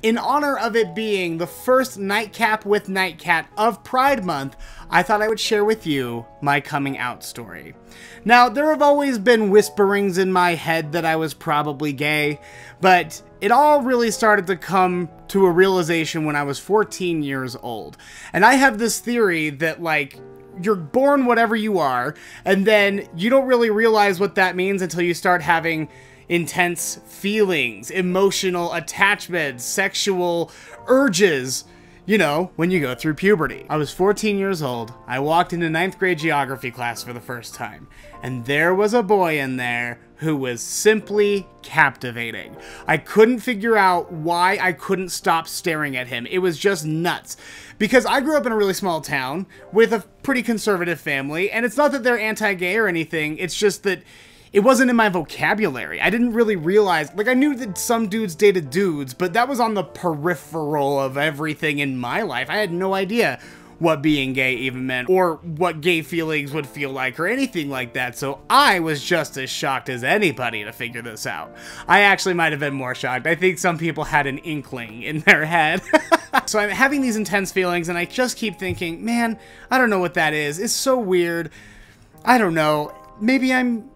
In honor of it being the first Nightcap with Nightcat of Pride Month, I thought I would share with you my coming out story. Now, there have always been whisperings in my head that I was probably gay, but it all really started to come to a realization when I was 14 years old. And I have this theory that, like, you're born whatever you are, and then you don't really realize what that means until you start having intense feelings, emotional attachments, sexual urges, you know, when you go through puberty. I was 14 years old. I walked into 9th grade geography class for the first time, and there was a boy in there who was simply captivating. I couldn't figure out why I couldn't stop staring at him. It was just nuts. Because I grew up in a really small town with a pretty conservative family, and it's not that they're anti-gay or anything, it's just that it wasn't in my vocabulary. I didn't really realize, like, I knew that some dudes dated dudes, but that was on the peripheral of everything in my life. I had no idea what being gay even meant, or what gay feelings would feel like, or anything like that, so I was just as shocked as anybody to figure this out. I actually might have been more shocked. I think some people had an inkling in their head. So I'm having these intense feelings, and I just keep thinking, man, I don't know what that is. It's so weird. I don't know. Maybe I'm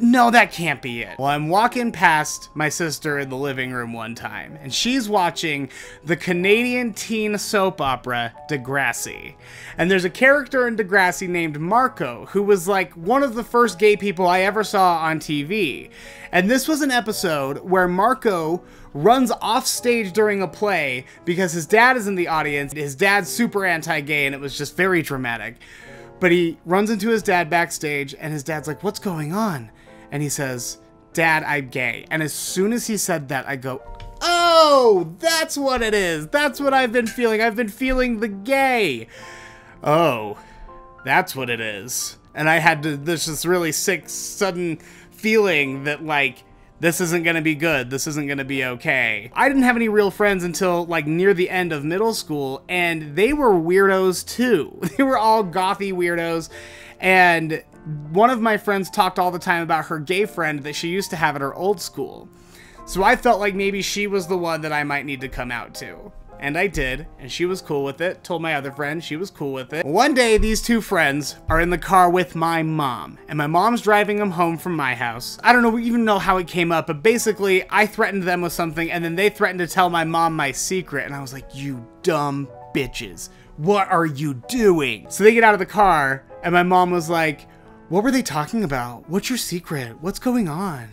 no, that can't be it. Well, I'm walking past my sister in the living room one time, and she's watching the Canadian teen soap opera Degrassi. And there's a character in Degrassi named Marco, who was like one of the first gay people I ever saw on TV. And this was an episode where Marco runs off stage during a play because his dad is in the audience. His dad's super anti-gay, and it was just very dramatic. But he runs into his dad backstage, and his dad's like, "What's going on?" And he says, "Dad, I'm gay." And as soon as he said that, I go, "Oh, that's what it is. That's what I've been feeling. I've been feeling the gay. Oh, that's what it is." And I had this really sick, sudden feeling that, like, this isn't gonna be good. This isn't gonna be okay. I didn't have any real friends until, like, near the end of middle school, and they were weirdos too. They were all gothy weirdos, and one of my friends talked all the time about her gay friend that she used to have at her old school. So I felt like maybe she was the one that I might need to come out to. And I did, and she was cool with it. Told my other friend, she was cool with it. One day, these two friends are in the car with my mom, and my mom's driving them home from my house. I don't even know how it came up, but basically, I threatened them with something, and then they threatened to tell my mom my secret, and I was like, "You dumb bitches. What are you doing?" So they get out of the car, and my mom was like, "What were they talking about? What's your secret? What's going on?"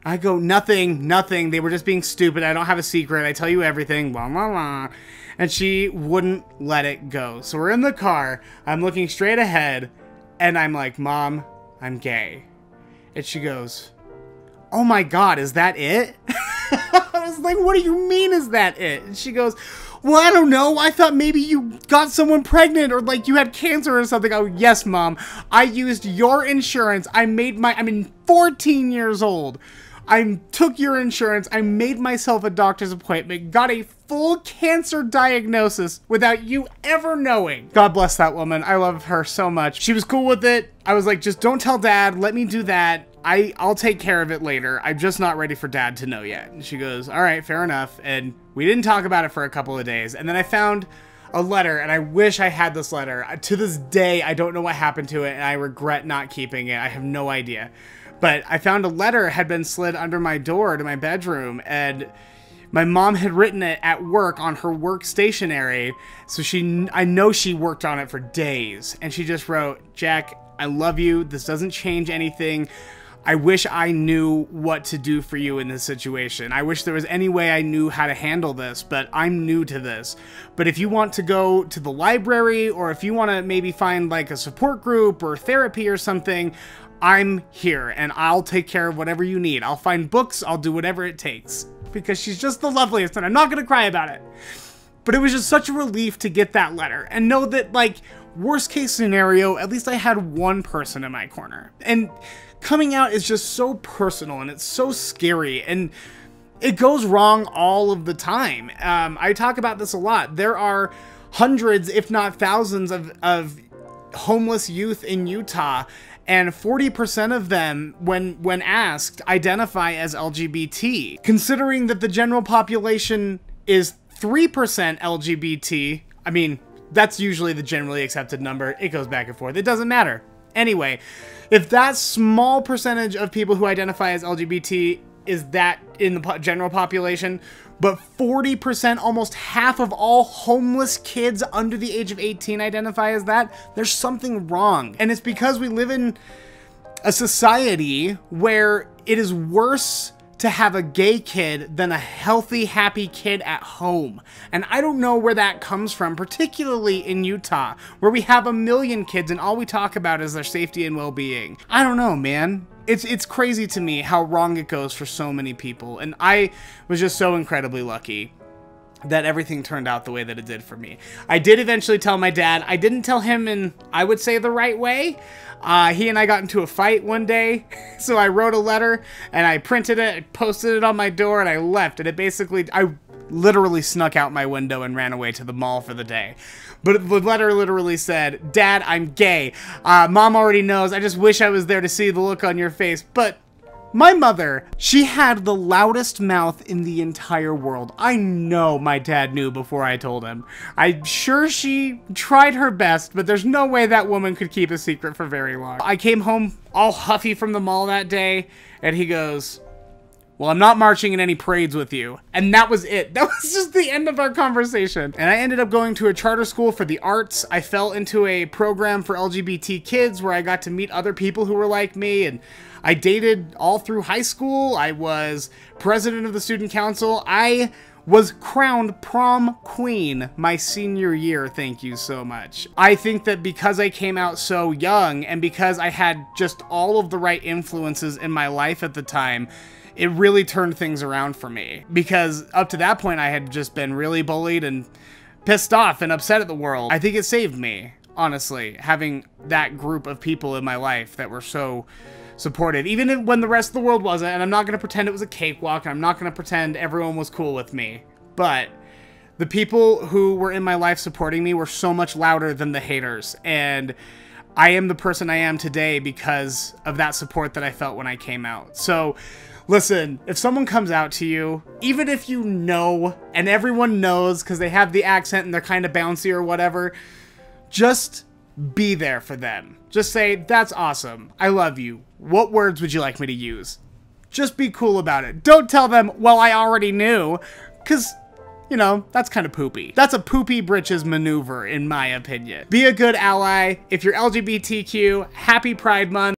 I go, "Nothing, nothing. They were just being stupid. I don't have a secret. I tell you everything, blah, blah, blah." And she wouldn't let it go. So we're in the car. I'm looking straight ahead, and I'm like, "Mom, I'm gay." And she goes, "Oh my God, is that it?" I was like, "What do you mean, is that it?" And she goes, "Well, I don't know. I thought maybe you got someone pregnant, or like you had cancer or something." Oh, "Yes, Mom. I used your insurance. I'm 14 years old. I took your insurance, I made myself a doctor's appointment, got a full cancer diagnosis without you ever knowing." God bless that woman. I love her so much. She was cool with it. I was like, "Just don't tell Dad. Let me do that. I'll take care of it later. I'm just not ready for Dad to know yet." And she goes, "All right, fair enough." And we didn't talk about it for a couple of days. And then I found a letter, and I wish I had this letter. To this day, I don't know what happened to it, and I regret not keeping it. I have no idea. But I found a letter had been slid under my door to my bedroom, and my mom had written it at work on her work stationery. So I know she worked on it for days, and she just wrote, "Jack, I love you. This doesn't change anything. I wish I knew what to do for you in this situation. I wish there was any way I knew how to handle this, but I'm new to this. But if you want to go to the library, or if you want to maybe find like a support group or therapy or something, I'm here, and I'll take care of whatever you need. I'll find books, I'll do whatever it takes." Because she's just the loveliest, and I'm not gonna cry about it. But it was just such a relief to get that letter, and know that, like, worst case scenario, at least I had one person in my corner. And coming out is just so personal, and it's so scary, and it goes wrong all of the time. I talk about this a lot. There are hundreds, if not thousands, of homeless youth in Utah, and 40% of them, when asked, identify as LGBT. Considering that the general population is 3% LGBT, I mean, that's usually the generally accepted number. It goes back and forth. It doesn't matter. Anyway, if that small percentage of people who identify as LGBT is that in the general population, but 40%, almost half of all homeless kids under the age of 18 identify as that, there's something wrong. And it's because we live in a society where it is worse to have a gay kid than a healthy, happy kid at home. And I don't know where that comes from, particularly in Utah, where we have 1 million kids and all we talk about is their safety and well-being. I don't know, man. It's crazy to me how wrong it goes for so many people. And I was just so incredibly lucky that everything turned out the way that it did for me. I did eventually tell my dad. I didn't tell him in, I would say, the right way. He and I got into a fight one day, so I wrote a letter and I printed it, I posted it on my door, and I left. And it basically, I literally snuck out my window and ran away to the mall for the day. But the letter literally said, "Dad, I'm gay. Mom already knows. I just wish I was there to see the look on your face." But my mother, she had the loudest mouth in the entire world. I know my dad knew before I told him. I'm sure she tried her best, but there's no way that woman could keep a secret for very long. I came home all huffy from the mall that day, and he goes, "Well, I'm not marching in any parades with you." And that was it. That was just the end of our conversation. And I ended up going to a charter school for the arts. I fell into a program for LGBT kids where I got to meet other people who were like me, and I dated all through high school. I was president of the student council. I was crowned prom queen my senior year. Thank you so much. I think that because I came out so young and because I had just all of the right influences in my life at the time, it really turned things around for me. Because up to that point, I had just been really bullied and pissed off and upset at the world. I think it saved me, honestly, having that group of people in my life that were so supportive, even when the rest of the world wasn't. And I'm not going to pretend it was a cakewalk, and I'm not going to pretend everyone was cool with me. But the people who were in my life supporting me were so much louder than the haters. And I am the person I am today because of that support that I felt when I came out. So listen, if someone comes out to you, even if you know, and everyone knows because they have the accent and they're kind of bouncy or whatever, just be there for them. Just say, "That's awesome. I love you. What words would you like me to use?" Just be cool about it. Don't tell them, "Well, I already knew," because, you know, that's kind of poopy. That's a poopy britches maneuver, in my opinion. Be a good ally. If you're LGBTQ, happy Pride Month.